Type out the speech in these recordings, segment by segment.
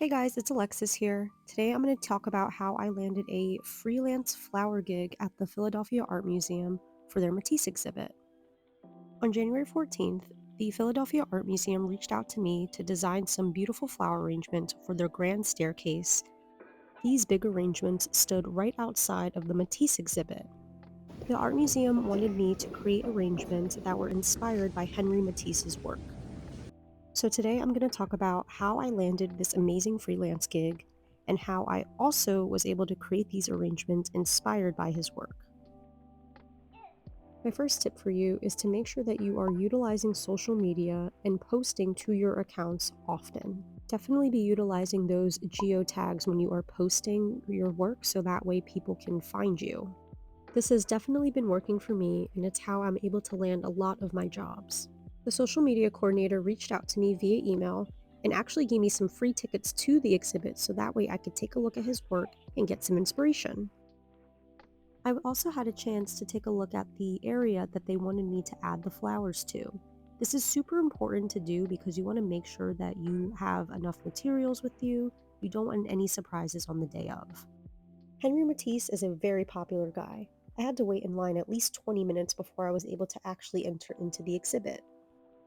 Hey guys, it's Alexis here. Today I'm going to talk about how I landed a freelance flower gig at the Philadelphia Art Museum for their Matisse exhibit. On January 14th, the Philadelphia Art Museum reached out to me to design some beautiful flower arrangements for their grand staircase. These big arrangements stood right outside of the Matisse exhibit. The art museum wanted me to create arrangements that were inspired by Henri Matisse's work. So today I'm going to talk about how I landed this amazing freelance gig and how I also was able to create these arrangements inspired by his work. My first tip for you is to make sure that you are utilizing social media and posting to your accounts often. Definitely be utilizing those geotags when you are posting your work so that way people can find you. This has definitely been working for me, and it's how I'm able to land a lot of my jobs. The social media coordinator reached out to me via email and actually gave me some free tickets to the exhibit so that way I could take a look at his work and get some inspiration. I also had a chance to take a look at the area that they wanted me to add the flowers to. This is super important to do because you want to make sure that you have enough materials with you. You don't want any surprises on the day of. Henri Matisse is a very popular guy. I had to wait in line at least 20 minutes before I was able to actually enter into the exhibit.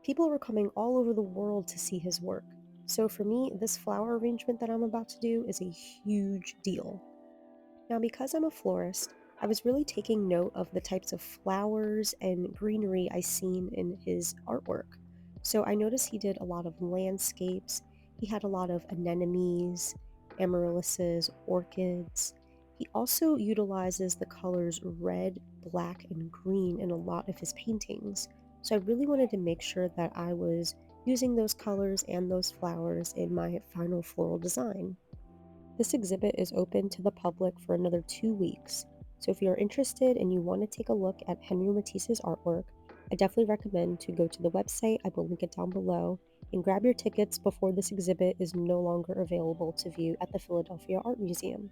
People were coming all over the world to see his work. So for me, this flower arrangement that I'm about to do is a huge deal. Now, because I'm a florist, I was really taking note of the types of flowers and greenery I seen in his artwork. So I noticed he did a lot of landscapes. He had a lot of anemones, amaryllises, orchids. He also utilizes the colors red, black, and green in a lot of his paintings. So I really wanted to make sure that I was using those colors and those flowers in my final floral design. This exhibit is open to the public for another 2 weeks, so if you're interested and you want to take a look at Henri Matisse's artwork, I definitely recommend to go to the website. I will link it down below, and grab your tickets before this exhibit is no longer available to view at the Philadelphia Art Museum.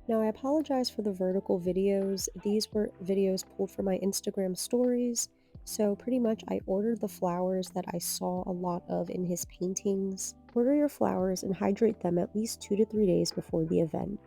Now, I apologize for the vertical videos. These were videos pulled from my Instagram stories. So pretty much I ordered the flowers that I saw a lot of in his paintings. Order your flowers and hydrate them at least 2 to 3 days before the event.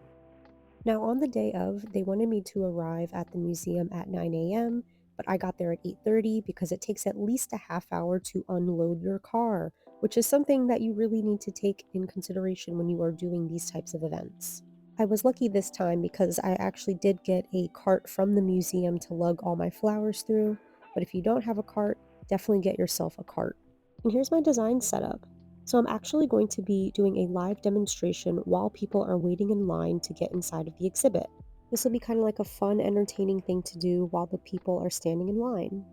Now, on the day of, they wanted me to arrive at the museum at 9 a.m., but I got there at 8:30 because it takes at least a half hour to unload your car, which is something that you really need to take in consideration when you are doing these types of events. I was lucky this time because I actually did get a cart from the museum to lug all my flowers through, but if you don't have a cart, definitely get yourself a cart. And here's my design setup. So I'm actually going to be doing a live demonstration while people are waiting in line to get inside of the exhibit. This will be kind of like a fun, entertaining thing to do while the people are standing in line.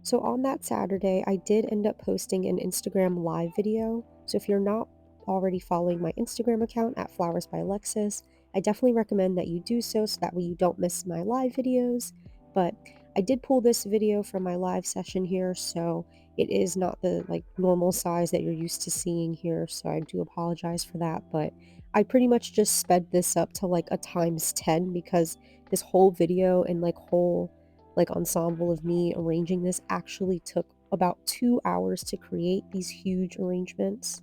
So on that Saturday, I did end up posting an Instagram live video. So if you're not already following my Instagram account at flowersbyalexis, I definitely recommend that you do so that way you don't miss my live videos. But I did pull this video from my live session here, so it is not the normal size that you're used to seeing here. So I do apologize for that, but I pretty much just sped this up to like a times 10 because this whole video and whole ensemble of me arranging this actually took about 2 hours to create these huge arrangements.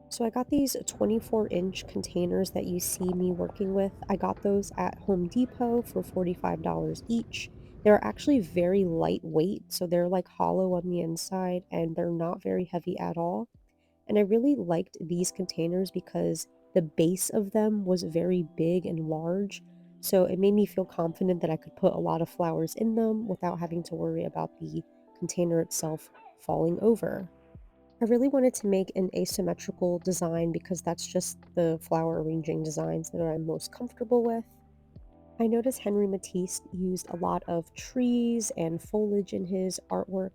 So I got these 24-inch containers that you see me working with. I got those at Home Depot for $45 each. They're actually very lightweight, so they're like hollow on the inside and they're not very heavy at all. And I really liked these containers because the base of them was very big and large. So it made me feel confident that I could put a lot of flowers in them without having to worry about the container itself falling over. I really wanted to make an asymmetrical design because that's just the flower arranging designs that I'm most comfortable with. I noticed Henri Matisse used a lot of trees and foliage in his artwork,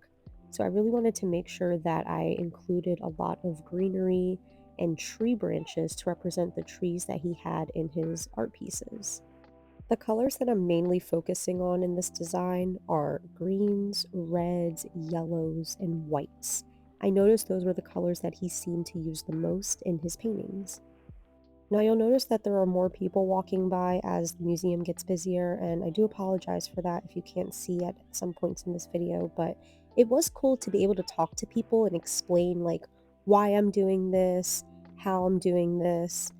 so I really wanted to make sure that I included a lot of greenery and tree branches to represent the trees that he had in his art pieces. The colors that I'm mainly focusing on in this design are greens, reds, yellows, and whites. I noticed those were the colors that he seemed to use the most in his paintings. Now you'll notice that there are more people walking by as the museum gets busier, and I do apologize for that if you can't see at some points in this video, but it was cool to be able to talk to people and explain why I'm doing this, how I'm doing this,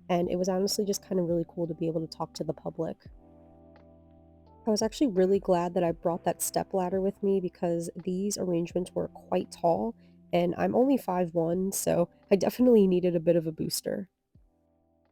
and it was honestly just kind of really cool to be able to talk to the public. I was actually really glad that I brought that stepladder with me because these arrangements were quite tall, and I'm only 5'1", so I definitely needed a bit of a booster.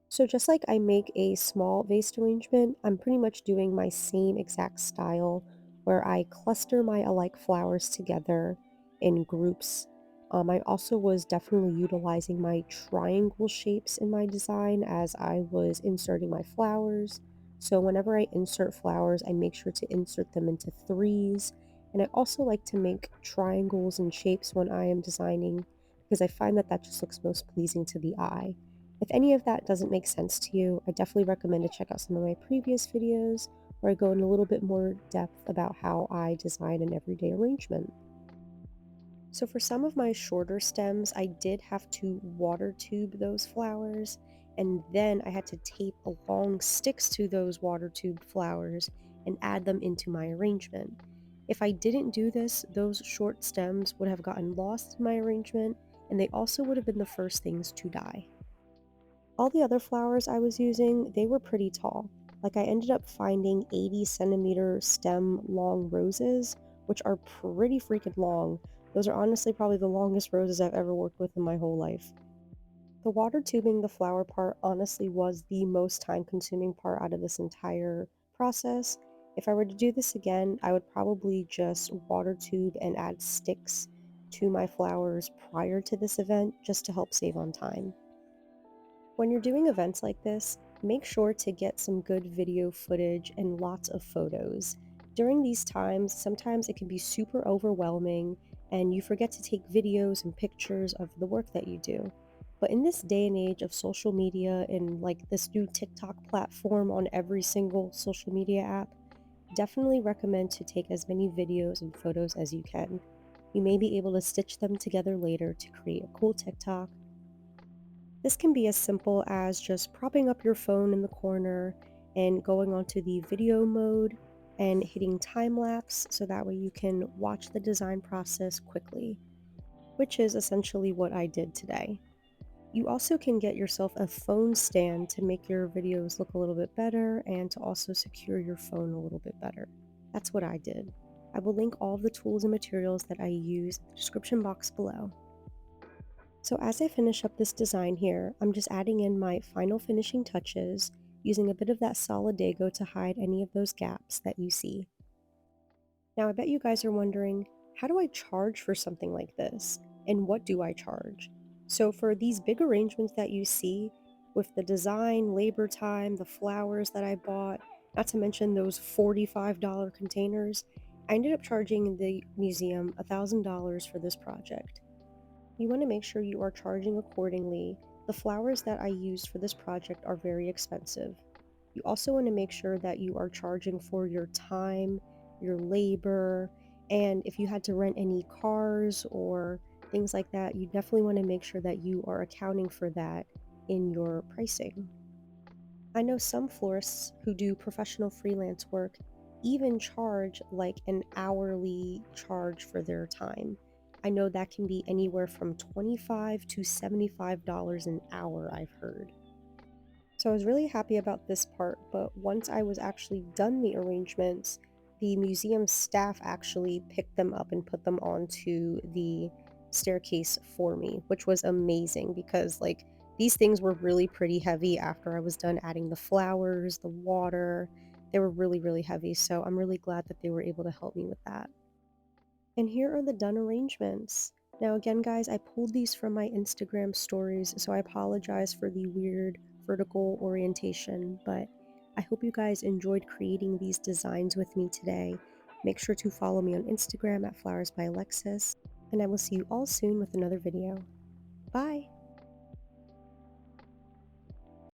So just like I make a small vase arrangement, I'm pretty much doing my same exact style where I cluster my alike flowers together in groups. I also was definitely utilizing my triangle shapes in my design as I was inserting my flowers. So whenever I insert flowers, I make sure to insert them into threes. And I also like to make triangles and shapes when I am designing because I find that that just looks most pleasing to the eye. If any of that doesn't make sense to you, I definitely recommend to check out some of my previous videos where I go in a little bit more depth about how I design an everyday arrangement. So for some of my shorter stems, I did have to water tube those flowers, and then I had to tape long sticks to those water tube flowers and add them into my arrangement. If I didn't do this, those short stems would have gotten lost in my arrangement, and they also would have been the first things to die. All the other flowers I was using, they were pretty tall. Like I ended up finding 80 centimeter stem long roses, which are pretty freaking long. Those are honestly probably the longest roses I've ever worked with in my whole life. The water tubing the flower part honestly was the most time consuming part out of this entire process. If I were to do this again, I would probably just water tube and add sticks to my flowers prior to this event just to help save on time. When you're doing events like this, make sure to get some good video footage and lots of photos. During these times, sometimes it can be super overwhelming and you forget to take videos and pictures of the work that you do. But in this day and age of social media and like this new TikTok platform on every single social media app, definitely recommend to take as many videos and photos as you can. You may be able to stitch them together later to create a cool TikTok. This can be as simple as just propping up your phone in the corner and going onto the video mode and hitting time lapse so that way you can watch the design process quickly, which is essentially what I did today. You also can get yourself a phone stand to make your videos look a little bit better and to also secure your phone a little bit better. That's what I did. I will link all of the tools and materials that I use in the description box below. So as I finish up this design here, I'm just adding in my final finishing touches, using a bit of that Solidago to hide any of those gaps that you see. Now I bet you guys are wondering, how do I charge for something like this? And what do I charge? So for these big arrangements that you see, with the design, labor time, the flowers that I bought, not to mention those $45 containers, I ended up charging the museum $1,000 for this project. You want to make sure you are charging accordingly. The flowers that I used for this project are very expensive. You also want to make sure that you are charging for your time, your labor, and if you had to rent any cars or things like that, you definitely want to make sure that you are accounting for that in your pricing. I know some florists who do professional freelance work even charge like an hourly charge for their time. I know that can be anywhere from $25 to $75 an hour, I've heard. So I was really happy about this part, but once I was actually done the arrangements, the museum staff actually picked them up and put them onto the staircase for me, which was amazing because like these things were really pretty heavy after I was done adding the flowers, the water. They were really, really heavy, so I'm really glad that they were able to help me with that. And here are the done arrangements. Now again guys, I pulled these from my Instagram stories, so I apologize for the weird vertical orientation, but I hope you guys enjoyed creating these designs with me today. Make sure to follow me on Instagram at flowersbyalexis, and I will see you all soon with another video. Bye!